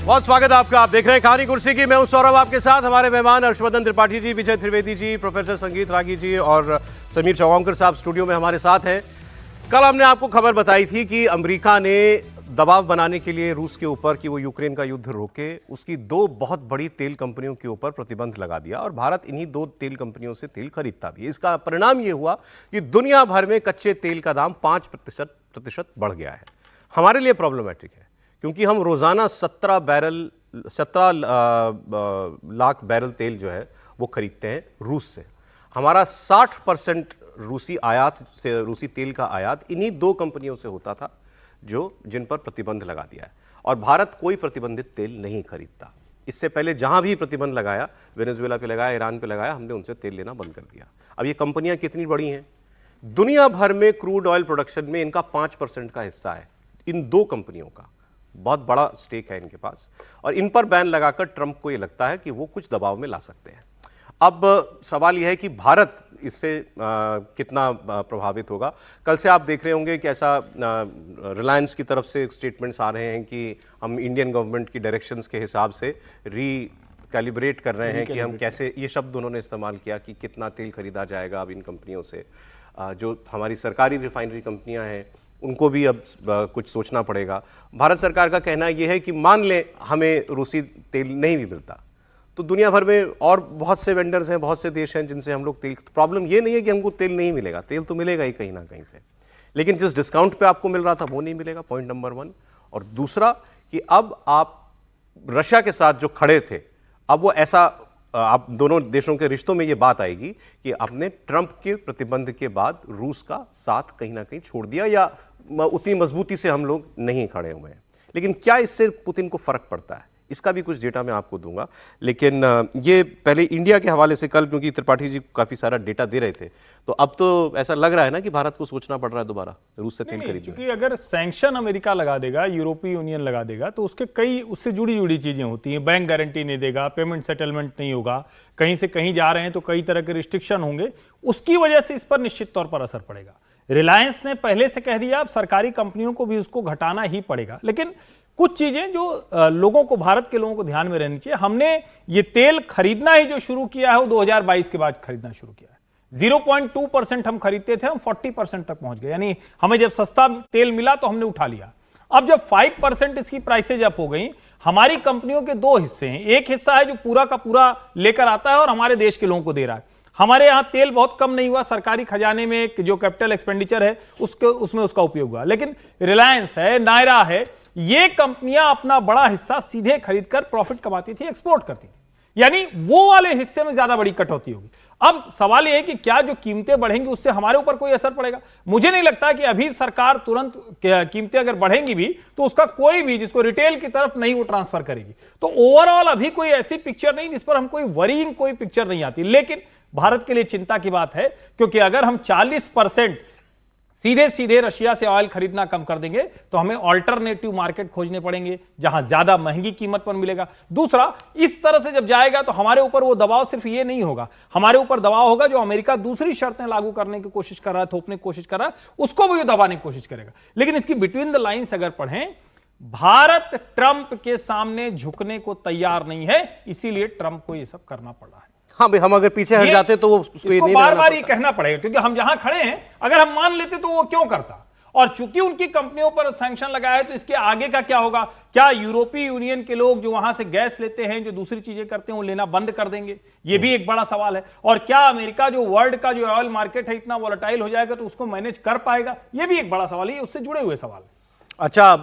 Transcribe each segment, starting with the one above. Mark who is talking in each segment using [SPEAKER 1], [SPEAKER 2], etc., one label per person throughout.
[SPEAKER 1] बहुत स्वागत है आपका। आप देख रहे हैं कहानी कुर्सी की। मैं हूं सौरभ, आपके साथ हमारे मेहमान हर्षवर्धन त्रिपाठी जी, विजय त्रिवेदी जी, प्रोफेसर संगीत रागी जी और समीर चौगांवकर साहब स्टूडियो में हमारे साथ हैं। कल हमने आपको खबर बताई थी कि अमेरिका ने दबाव बनाने के लिए रूस के ऊपर कि वो यूक्रेन का युद्ध रोके, उसकी दो बहुत बड़ी तेल कंपनियों के ऊपर प्रतिबंध लगा दिया और भारत इन्हीं दो तेल कंपनियों से तेल खरीदता भी। इसका परिणाम ये हुआ कि दुनिया भर में कच्चे तेल का दाम 5% बढ़ गया है। हमारे लिए प्रॉब्लमेटिक है क्योंकि हम रोजाना 17 लाख बैरल तेल जो है वो खरीदते हैं रूस से। हमारा 60% रूसी तेल का आयात इन्हीं दो कंपनियों से होता था जिन पर प्रतिबंध लगा दिया है, और भारत कोई प्रतिबंधित तेल नहीं खरीदता। इससे पहले जहां भी प्रतिबंध लगाया, वेनेजुएला पे लगाया, ईरान पे लगाया, हमने उनसे तेल लेना बंद कर दिया। अब ये कंपनियां कितनी बड़ी हैं? दुनिया भर में क्रूड ऑयल प्रोडक्शन में इनका 5% का हिस्सा है। इन दो कंपनियों का बहुत बड़ा स्टेक है इनके पास, और इन पर बैन लगाकर ट्रंप को यह लगता है कि वो कुछ दबाव में ला सकते हैं। अब सवाल यह है कि भारत इससे कितना प्रभावित होगा। कल से आप देख रहे होंगे कि ऐसा रिलायंस की तरफ से स्टेटमेंट्स आ रहे हैं कि हम इंडियन गवर्नमेंट की डायरेक्शंस के हिसाब से कैलिब्रेट कर रहे हैं कि हम कैसे, ये शब्द उन्होंने इस्तेमाल किया कि कितना तेल खरीदा जाएगा अब इन कंपनियों से। जो हमारी सरकारी रिफाइनरी कंपनियां हैं उनको भी अब कुछ सोचना पड़ेगा। भारत सरकार का कहना यह है कि मान लें हमें रूसी तेल नहीं भी मिलता तो दुनिया भर में और बहुत से वेंडर्स हैं, बहुत से देश हैं जिनसे हम लोग तेल, प्रॉब्लम ये नहीं है कि हमको तेल नहीं मिलेगा, तेल तो मिलेगा ही कहीं ना कहीं से, लेकिन जिस डिस्काउंट पे आपको मिल रहा था वो नहीं मिलेगा, पॉइंट नंबर 1। और दूसरा कि अब आप रशिया के साथ जो खड़े थे, अब वो ऐसा, आप दोनों देशों के रिश्तों में ये बात आएगी कि आपने ट्रंप के प्रतिबंध के बाद रूस का साथ कहीं ना कहीं छोड़ दिया, या उतनी मजबूती से हम लोग नहीं खड़े हुए हैं। लेकिन क्या इससे पुतिन को फर्क पड़ता है, इसका भी कुछ डेटा मैं आपको दूंगा। लेकिन ये पहले इंडिया के हवाले से, कल क्योंकि त्रिपाठी जी काफी सारा डेटा दे रहे थे, तो अब तो ऐसा लग रहा है ना कि भारत को सोचना पड़ रहा है दोबारा रूस से तेल खरीदने।
[SPEAKER 2] क्योंकि अगर सैंक्शन अमेरिका लगा देगा, यूरोपीय यूनियन लगा देगा, तो उसके कई उससे जुड़ी चीजें होती हैं। बैंक गारंटी नहीं देगा, पेमेंट सेटलमेंट नहीं होगा, कहीं से कहीं जा रहे हैं तो कई तरह के रिस्ट्रिक्शन होंगे, उसकी वजह से इस पर निश्चित तौर पर असर पड़ेगा। रिलायंस ने पहले से कह दिया अब सरकारी कंपनियों को भी उसको घटाना ही पड़ेगा। लेकिन कुछ चीजें जो लोगों को, भारत के लोगों को ध्यान में रहनी चाहिए। हमने ये तेल खरीदना ही जो शुरू किया है वो 2022 के बाद खरीदना शुरू किया है। 0.2% हम खरीदते थे, हम 40% तक पहुंच गए। यानी हमें जब सस्ता तेल मिला तो हमने उठा लिया। अब जब 5% इसकी प्राइसेज अप हो गई, हमारी कंपनियों के दो हिस्से हैं। एक हिस्सा है जो पूरा का पूरा लेकर आता है और हमारे देश के लोगों को दे रहा है। हमारे यहां तेल बहुत कम नहीं हुआ, सरकारी खजाने में जो कैपिटल एक्सपेंडिचर है उसमें उसका उपयोग हुआ। लेकिन रिलायंस है, नायरा है, ये कंपनियां अपना बड़ा हिस्सा सीधे खरीदकर प्रॉफिट कमाती थी, एक्सपोर्ट करती थी, यानी वो वाले हिस्से में ज्यादा बड़ी कटौती होगी। अब सवाल यह है कि क्या जो कीमतें बढ़ेंगी उससे हमारे ऊपर कोई असर पड़ेगा? मुझे नहीं लगता कि अभी सरकार तुरंत कीमतें अगर बढ़ेंगी भी तो उसका कोई भी, जिसको रिटेल की तरफ नहीं वो ट्रांसफर करेगी। तो ओवरऑल अभी कोई ऐसी पिक्चर नहीं जिस पर हम कोई वरीइंग कोई पिक्चर नहीं आती। लेकिन भारत के लिए चिंता की बात है, क्योंकि अगर हम 40% सीधे रशिया से ऑयल खरीदना कम कर देंगे तो हमें ऑल्टरनेटिव मार्केट खोजने पड़ेंगे जहां ज्यादा महंगी कीमत पर मिलेगा। दूसरा, इस तरह से जब जाएगा तो हमारे ऊपर वो दबाव सिर्फ ये नहीं होगा, हमारे ऊपर दबाव होगा जो अमेरिका दूसरी शर्तें लागू करने की कोशिश कर रहा है, थोपने की कोशिश कर रहा है, उसको भी दबाने की कोशिश करेगा। लेकिन इसकी बिटवीन द लाइन्स अगर पढ़ें, भारत ट्रंप के सामने झुकने को तैयार नहीं है, इसीलिए ट्रंप को यह सब करना पड़ रहा है।
[SPEAKER 1] हाँ भाई, हम अगर पीछे हट जाते तो उसको
[SPEAKER 2] बार-बार ये कहना पड़ेगा, क्योंकि हम जहां खड़े हैं अगर हम मान लेते तो वो क्यों करता। और चूंकि उनकी कंपनियों पर सैंक्शन लगाया है तो इसके आगे का क्या होगा? क्या यूरोपीय यूनियन के लोग जो वहां से गैस लेते हैं, जो दूसरी चीजें करते हैं, वो लेना बंद कर देंगे? ये भी एक बड़ा सवाल है। और क्या अमेरिका जो वर्ल्ड का जो ऑयल मार्केट है इतना वोलेटाइल हो जाएगा तो उसको मैनेज कर पाएगा? ये भी एक बड़ा सवाल है, उससे जुड़े हुए सवाल।
[SPEAKER 1] अच्छा,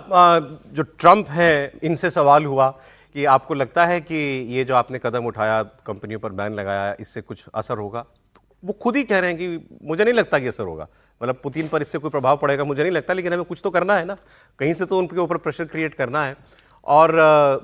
[SPEAKER 1] जो ट्रंप है इनसे सवाल हुआ कि आपको लगता है कि ये जो आपने कदम उठाया, कंपनियों पर बैन लगाया, इससे कुछ असर होगा? तो वो खुद ही कह रहे हैं कि मुझे नहीं लगता कि असर होगा, मतलब पुतिन पर इससे कोई प्रभाव पड़ेगा मुझे नहीं लगता, लेकिन हमें कुछ तो करना है ना, कहीं से तो उनके ऊपर प्रेशर क्रिएट करना है। और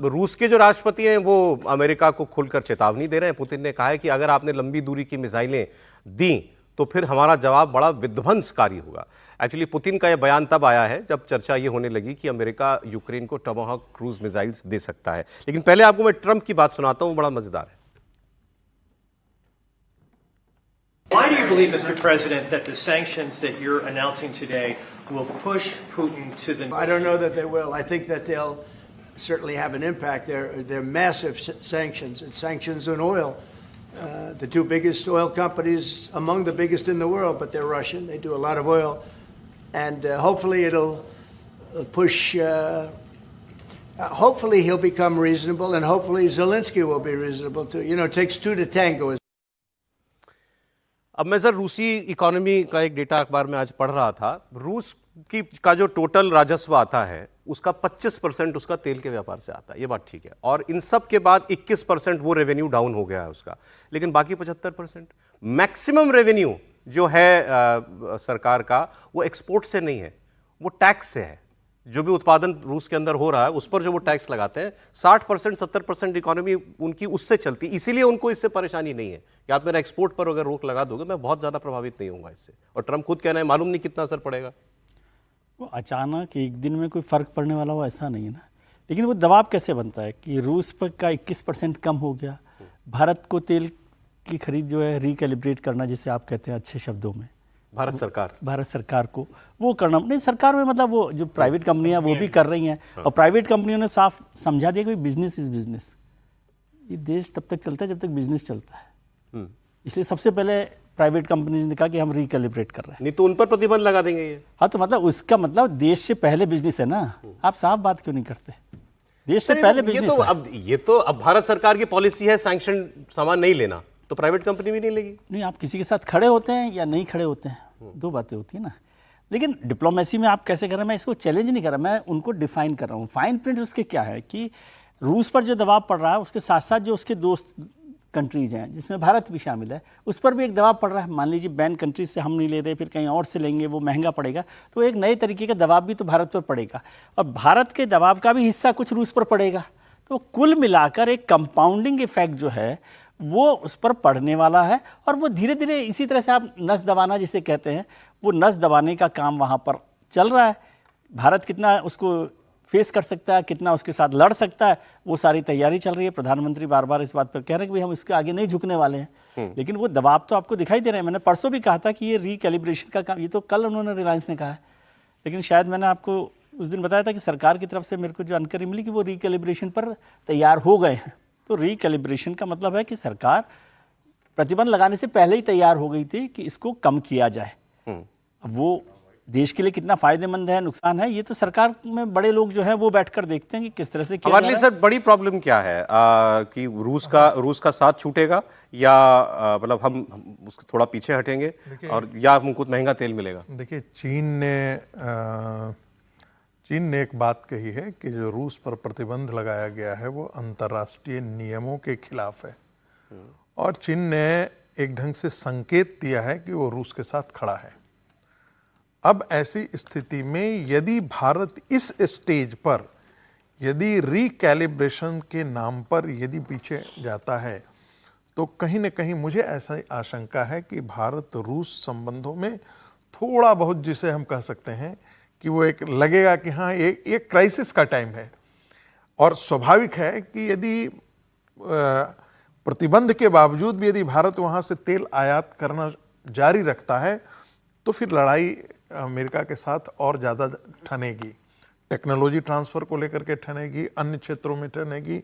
[SPEAKER 1] रूस के जो राष्ट्रपति हैं वो अमेरिका को खुलकर चेतावनी दे रहे हैं। पुतिन ने कहा है कि अगर आपने लंबी दूरी की मिसाइलें दी तो फिर हमारा जवाब बड़ा विध्वंसकारी होगा। एक्चुअली पुतिन का यह बयान तब आया है जब चर्चा ये होने लगी कि अमेरिका यूक्रेन को टमाहॉक क्रूज मिसाइल्स दे सकता है। लेकिन पहले आपको मैं ट्रंप की बात सुनाता हूं, बड़ा मजेदार है।
[SPEAKER 3] Why do you believe, Mr. President, that the sanctions that you're announcing today will push Putin to the...
[SPEAKER 4] I don't know that they will. I think that they'll certainly have an impact. They're massive sanctions. It's sanctions on oil. The two biggest oil companies, among the biggest in the world, but they're Russian. They do a lot of oil. And hopefully it'll push, hopefully he'll become reasonable, and hopefully Zelensky will be reasonable too. You know, it takes two to tango.
[SPEAKER 1] अब मैं sir रूसी economy का एक data अखबार में आज पढ़ रहा था। रूस का जो टोटल राजस्व आता है उसका 25% उसका तेल के व्यापार से आता है, ये बात ठीक है। और इन सब के बाद 21% वो रेवेन्यू डाउन हो गया है उसका, लेकिन बाकी 75% मैक्सिमम रेवेन्यू जो है सरकार का वो एक्सपोर्ट से नहीं है, वो टैक्स से है। जो भी उत्पादन रूस के अंदर हो रहा है उस पर जो वो टैक्स लगाते हैं, 60% 70% इकोनॉमी उनकी उससे चलती, इसीलिए उनको इससे परेशानी नहीं है कि आप मेरा एक्सपोर्ट पर अगर रोक लगा दोगे मैं बहुत ज़्यादा प्रभावित नहीं होऊंगा इससे। और ट्रंप खुद कहना है मालूम नहीं कितना असर पड़ेगा।
[SPEAKER 5] वो अचानक एक दिन में कोई फ़र्क पड़ने वाला हो ऐसा नहीं है ना, लेकिन वो दबाव कैसे बनता है कि रूस पर का 21% कम हो गया, भारत को तेल की खरीद जो है रिकैलिब्रेट करना, जिसे आप कहते हैं अच्छे शब्दों में, भारत सरकार को वो करना नहीं, सरकार में मतलब वो जो प्राइवेट कंपनियां वो भी कर रही हैं। और प्राइवेट कंपनियों ने साफ समझा दिया कि बिजनेस इज बिजनेस, ये देश तब तक चलता है जब तक बिजनेस चलता है। इसलिए सबसे पहले प्राइवेट कंपनीज ने कहा कि हम रिकैलिब्रेट कर रहे हैं,
[SPEAKER 1] नहीं तो उन पर प्रतिबंध लगा देंगे ये।
[SPEAKER 5] हाँ, तो मतलब उसका मतलब देश से पहले बिजनेस है ना। आप साफ बात क्यों नहीं करते, देश से पहले बिजनेस है।
[SPEAKER 1] ये तो अब भारत सरकार की पॉलिसी है सैंक्शन सामान नहीं लेना, तो प्राइवेट कंपनी भी नहीं लेगी।
[SPEAKER 5] नहीं, आप किसी के साथ खड़े होते हैं या नहीं खड़े होते हैं, दो बातें होती है ना। लेकिन डिप्लोमेसी में आप कैसे कर रहे हैं, मैं इसको चैलेंज नहीं कर रहा, मैं उनको डिफाइन कर रहा हूँ। फाइन प्रिंट उसके क्या है कि रूस पर जो दबाव पड़ रहा है उसके साथ साथ जो उसके दोस्त कंट्रीज हैं जिसमें भारत भी शामिल है उस पर भी एक दबाव पड़ रहा है। मान लीजिए बैन कंट्रीज से हम नहीं ले रहे, फिर कहीं और से लेंगे, वो महंगा पड़ेगा, तो एक नए तरीके का दबाव भी तो भारत पर पड़ेगा और भारत के दबाव का भी हिस्सा कुछ रूस पर पड़ेगा। तो कुल मिलाकर एक कंपाउंडिंग इफेक्ट जो है वो उस पर पड़ने वाला है और वो धीरे धीरे इसी तरह से आप नस दबाना जिसे कहते हैं, वो नस दबाने का काम वहाँ पर चल रहा है। भारत कितना उसको फेस कर सकता है, कितना उसके साथ लड़ सकता है, वो सारी तैयारी चल रही है। प्रधानमंत्री बार बार इस बात पर कह रहे हैं कि भाई हम इसके आगे नहीं झुकने वाले हैं, लेकिन वो दबाव तो आपको दिखाई दे रहे हैं। मैंने परसों भी कहा था कि ये रिकैलिब्रेशन का काम, ये तो कल उन्होंने रिलायंस ने कहा है, लेकिन शायद मैंने आपको उस दिन बताया था कि सरकार की तरफ से मेरे को जानकारी मिली कि वो रिकैलिब्रेशन पर तैयार हो गए हैं। तो रिकैलिब्रेशन का मतलब है कि सरकार प्रतिबंध लगाने से पहले ही तैयार हो गई थी कि इसको कम किया जाए। अब वो देश के लिए कितना फायदेमंद है, नुकसान है, ये तो सरकार में बड़े लोग जो है वो बैठकर देखते हैं कि किस तरह से किया
[SPEAKER 1] हमारे लिए सर बड़ी प्रॉब्लम क्या है कि रूस का साथ छूटेगा या मतलब हम उसको थोड़ा पीछे हटेंगे और या हमको महंगा तेल मिलेगा।
[SPEAKER 6] देखिए, चीन ने एक बात कही है कि जो रूस पर प्रतिबंध लगाया गया है वो अंतर्राष्ट्रीय नियमों के खिलाफ है और चीन ने एक ढंग से संकेत दिया है कि वो रूस के साथ खड़ा है। अब ऐसी स्थिति में यदि भारत इस स्टेज पर यदि रिकैलिब्रेशन के नाम पर यदि पीछे जाता है तो कहीं न कहीं मुझे ऐसा आशंका है कि भारत रूस संबंधों में थोड़ा बहुत, जिसे हम कह सकते हैं कि वो एक लगेगा कि हाँ एक क्राइसिस का टाइम है। और स्वाभाविक है कि यदि प्रतिबंध के बावजूद भी यदि भारत वहाँ से तेल आयात करना जारी रखता है तो फिर लड़ाई अमेरिका के साथ और ज़्यादा ठनेगी, टेक्नोलॉजी ट्रांसफ़र को लेकर के ठनेगी, अन्य क्षेत्रों में ठनेगी।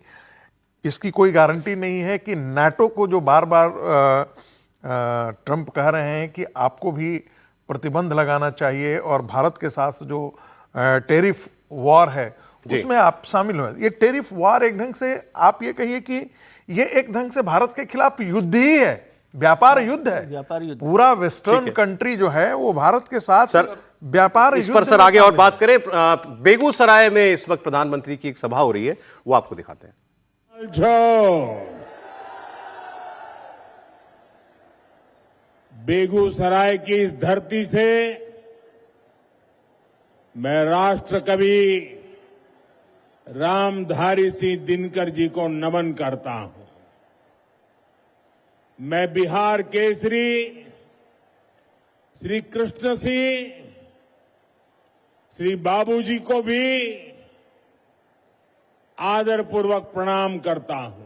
[SPEAKER 6] इसकी कोई गारंटी नहीं है कि नाटो को जो बार बार ट्रंप कह रहे हैं कि आपको भी प्रतिबंध लगाना चाहिए और भारत के साथ जो टेरिफ वॉर है उसमें आप शामिल हो। ये टेरिफ वॉर एक ढंग से आप ये कहिए कि ये एक ढंग से भारत के खिलाफ युद्ध ही है, व्यापार युद्ध है।
[SPEAKER 5] व्यापार युद्ध,
[SPEAKER 6] पूरा वेस्टर्न कंट्री जो है वो भारत के साथ व्यापार
[SPEAKER 1] इस पर सर आगे और बात करें। बेगूसराय में इस वक्त प्रधानमंत्री की एक सभा हो रही है, वो आपको दिखाते हैं।
[SPEAKER 7] बेगूसराय की इस धरती से मैं राष्ट्र कवि रामधारी सिंह दिनकर जी को नमन करता हूं। मैं बिहार केसरी श्री कृष्ण सिंह, श्री बाबूजी को भी आदरपूर्वक प्रणाम करता हूं।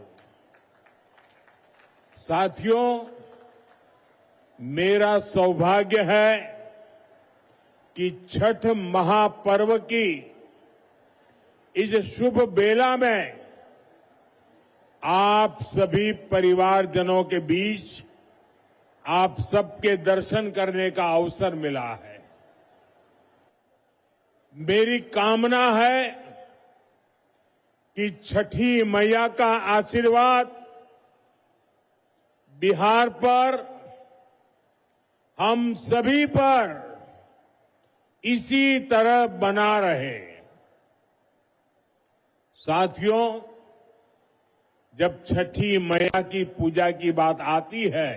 [SPEAKER 7] साथियों, मेरा सौभाग्य है कि छठ महापर्व की इस शुभ बेला में आप सभी परिवारजनों के बीच आप सबके दर्शन करने का अवसर मिला है। मेरी कामना है कि छठी मैया का आशीर्वाद बिहार पर, हम सभी पर इसी तरह बना रहे। साथियों, जब छठी मैया की पूजा की बात आती है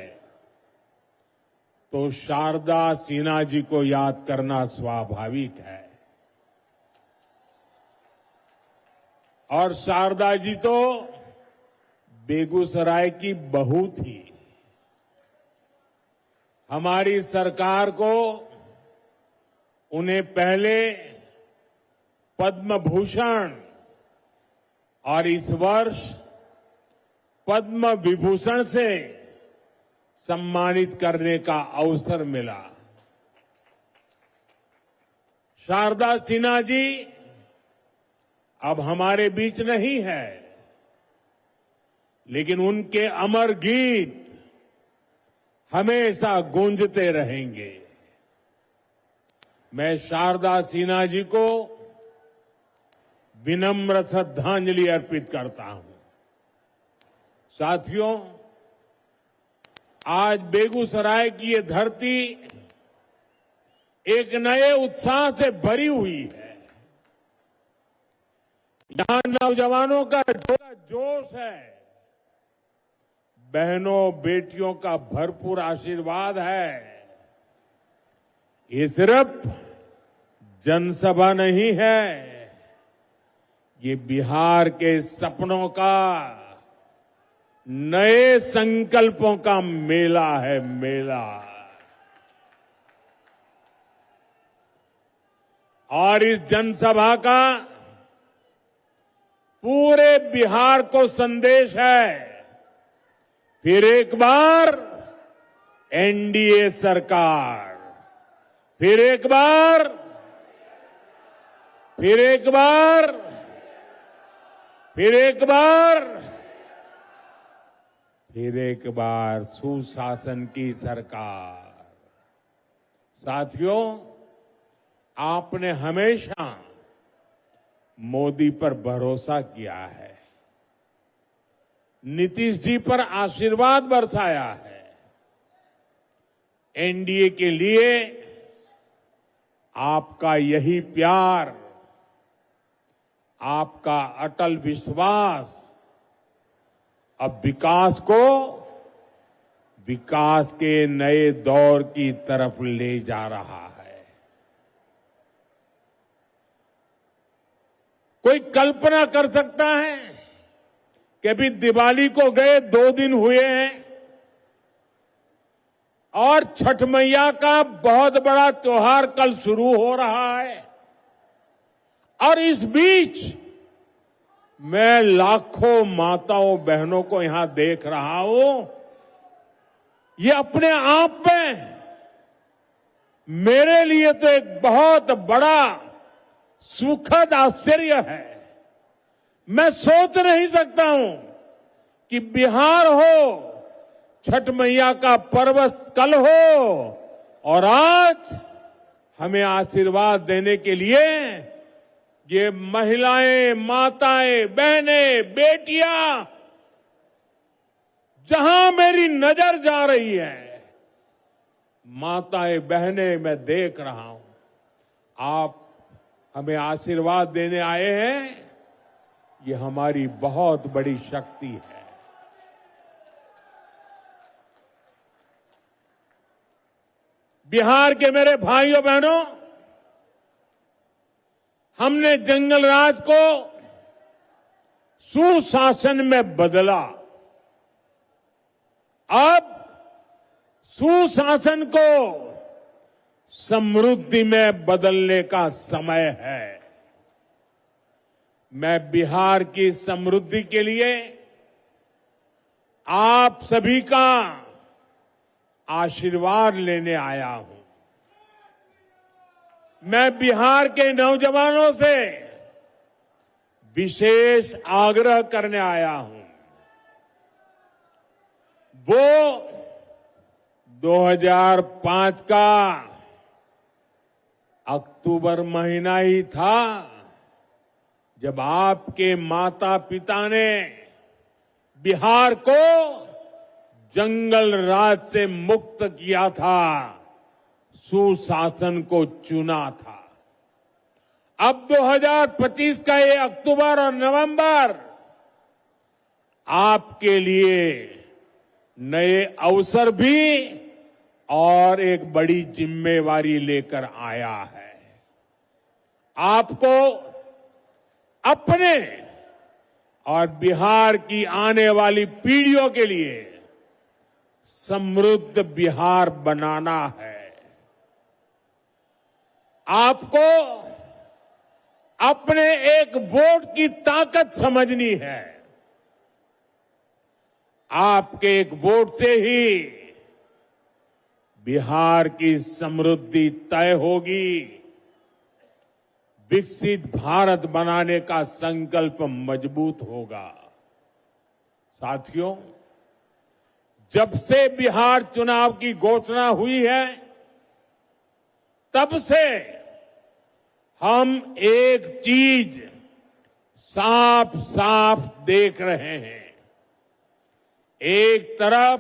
[SPEAKER 7] तो शारदा सिन्हा जी को याद करना स्वाभाविक है। और शारदा जी तो बेगूसराय की बहू थी। हमारी सरकार को उन्हें पहले पद्म भूषण और इस वर्ष पद्म विभूषण से सम्मानित करने का अवसर मिला। शारदा सिन्हा जी अब हमारे बीच नहीं है, लेकिन उनके अमर गीत हमेशा गूंजते रहेंगे। मैं शारदा सिन्हा जी को विनम्र श्रद्धांजलि अर्पित करता हूं। साथियों, आज बेगूसराय की ये धरती एक नए उत्साह से भरी हुई है। यहां नौजवानों का जोश है, बहनों बेटियों का भरपूर आशीर्वाद है। ये सिर्फ जनसभा नहीं है, ये बिहार के सपनों का, नए संकल्पों का मेला है, मेला। और इस जनसभा का पूरे बिहार को संदेश है, फिर एक बार एनडीए सरकार, फिर एक बार, फिर एक बार, फिर एक बार, फिर एक बार सुशासन की सरकार। साथियों, आपने हमेशा मोदी पर भरोसा किया है, नीतीश जी पर आशीर्वाद बरसाया है। एनडीए के लिए आपका यही प्यार, आपका अटल विश्वास अब विकास को, विकास के नए दौर की तरफ ले जा रहा है। कोई कल्पना कर सकता है कि अभी दिवाली को गए 2 दिन हुए हैं और छठ मैया का बहुत बड़ा त्योहार कल शुरू हो रहा है, और इस बीच मैं लाखों माताओं बहनों को यहां देख रहा हूं। ये अपने आप में मेरे लिए तो एक बहुत बड़ा सुखद आश्चर्य है। मैं सोच नहीं सकता हूं कि बिहार हो, छठ मैया का पर्व कल हो, और आज हमें आशीर्वाद देने के लिए ये महिलाएं, माताएं, बहनें, बेटियां, जहां मेरी नजर जा रही है, माताएं, बहनें मैं देख रहा हूं। आप हमें आशीर्वाद देने आए हैं, ये हमारी बहुत बड़ी शक्ति है। बिहार के मेरे भाइयों बहनों, हमने जंगल राज को सुशासन में बदला। अब सुशासन को समृद्धि में बदलने का समय है। मैं बिहार की समृद्धि के लिए आप सभी का आशीर्वाद लेने आया हूं। मैं बिहार के नौजवानों से विशेष आग्रह करने आया हूं। वो 2005 का अक्टूबर महीना ही था जब आपके माता पिता ने बिहार को जंगल राज से मुक्त किया था, सुशासन को चुना था। अब 2025 का ये अक्टूबर और नवंबर आपके लिए नए अवसर भी और एक बड़ी जिम्मेवारी लेकर आया है। आपको अपने और बिहार की आने वाली पीढ़ियों के लिए समृद्ध बिहार बनाना है। आपको अपने एक वोट की ताकत समझनी है। आपके एक वोट से ही बिहार की समृद्धि तय होगी। विकसित भारत बनाने का संकल्प मजबूत होगा। साथियों, जब से बिहार चुनाव की घोषणा हुई है, तब से हम एक चीज साफ साफ देख रहे हैं। एक तरफ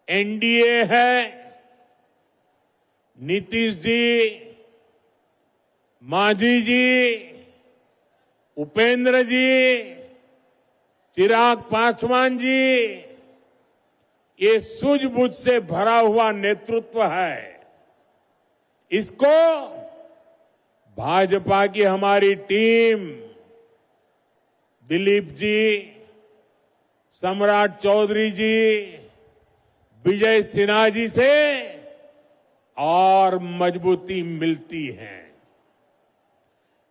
[SPEAKER 7] एनडीए है, नीतीश जी, मांझी जी, उपेंद्र जी, चिराग पासवान जी, ये सूझबूझ से भरा हुआ नेतृत्व है। इसको भाजपा की हमारी टीम, दिलीप जी, सम्राट चौधरी जी, विजय सिन्हा जी से और मजबूती मिलती है।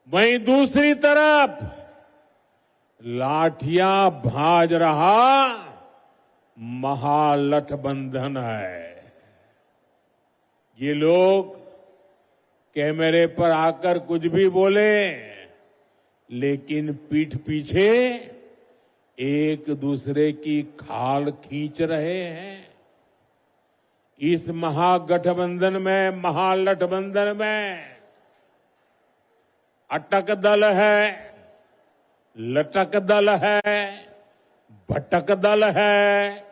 [SPEAKER 7] वहीं दूसरी तरफ लाठियां भाज रहा महागठबंधन है। ये लोग कैमरे पर आकर कुछ भी बोले, लेकिन पीठ पीछे एक दूसरे की खाल खींच रहे हैं। इस महागठबंधन में अटक दल है, लटक दल है, भटक दल है,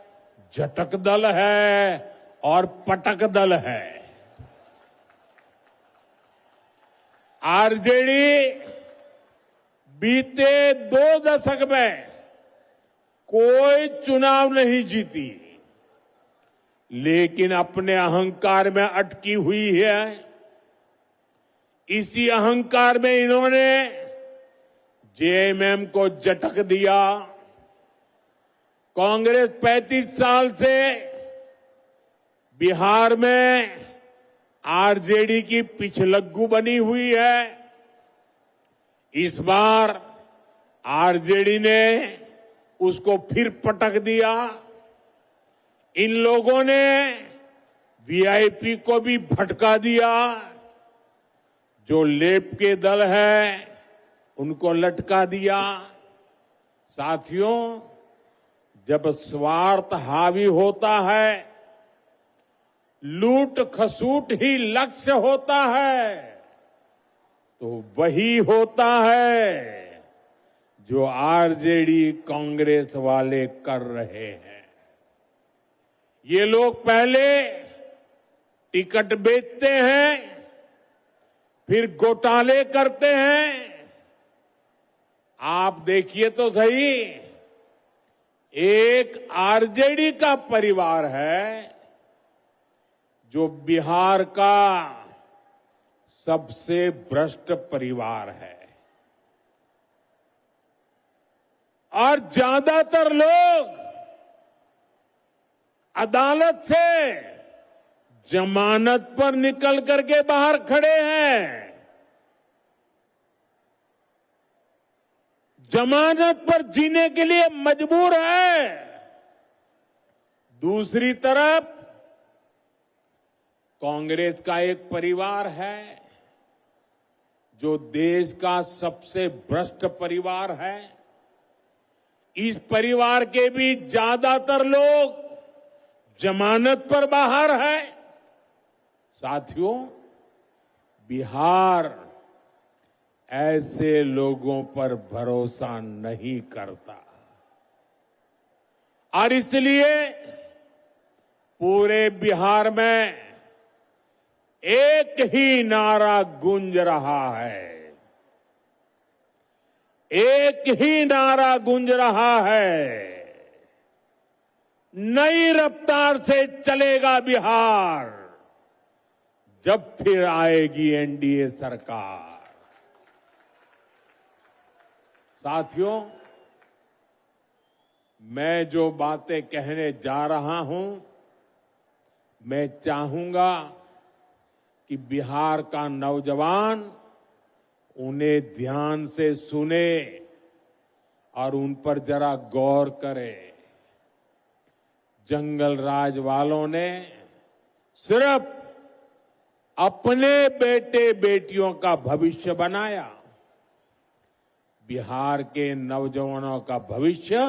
[SPEAKER 7] झटक दल है और पटक दल है। आरजेडी बीते 2 दशक में कोई चुनाव नहीं जीती, लेकिन अपने अहंकार में अटकी हुई है। इसी अहंकार में इन्होंने जेएमएम को झटक दिया। कांग्रेस 35 साल से बिहार में आरजेडी की पिछलग्गू बनी हुई है। इस बार आरजेडी ने उसको फिर पटक दिया। इन लोगों ने वीआईपी को भी भटका दिया। जो लेप के दल है उनको लटका दिया। साथियों, जब स्वार्थ हावी होता है, लूट खसूट ही लक्ष्य होता है, तो वही होता है जो आरजेडी कांग्रेस वाले कर रहे हैं। ये लोग पहले टिकट बेचते हैं, फिर घोटाले करते हैं। आप देखिए तो सही, एक आरजेडी का परिवार है जो बिहार का सबसे भ्रष्ट परिवार है, और ज्यादातर लोग अदालत से जमानत पर निकल करके बाहर खड़े हैं। जमानत पर जीने के लिए मजबूर है। दूसरी तरफ कांग्रेस का एक परिवार है जो देश का सबसे भ्रष्ट परिवार है, इस परिवार के भी ज्यादातर लोग जमानत पर बाहर है। साथियों, बिहार ऐसे लोगों पर भरोसा नहीं करता और इसलिए पूरे बिहार में एक ही नारा गूंज रहा है, एक ही नारा गूंज रहा है, नई रफ्तार से चलेगा बिहार जब फिर आएगी एनडीए सरकार। साथियों, मैं जो बातें कहने जा रहा हूं, मैं चाहूंगा कि बिहार का नौजवान उन्हें ध्यान से सुने और उन पर जरा गौर करे। जंगल राज वालों ने सिर्फ अपने बेटे बेटियों का भविष्य बनाया, बिहार के नौजवानों का भविष्य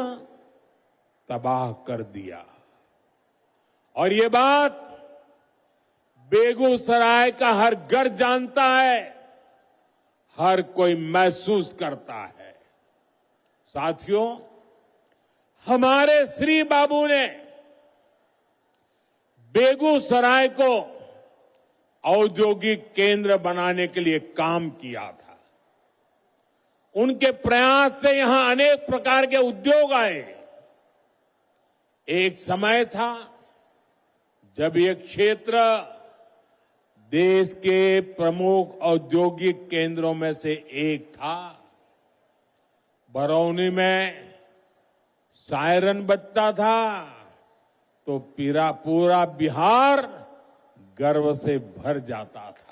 [SPEAKER 7] तबाह कर दिया। और ये बात बेगूसराय का हर घर जानता है, हर कोई महसूस करता है। साथियों, हमारे श्री बाबू ने बेगूसराय को औद्योगिक केंद्र बनाने के लिए काम किया था। उनके प्रयास से यहां अनेक प्रकार के उद्योग आए। एक समय था जब ये क्षेत्र देश के प्रमुख औद्योगिक केंद्रों में से एक था। बरौनी में सायरन बजता था तो पूरा बिहार गर्व से भर जाता था।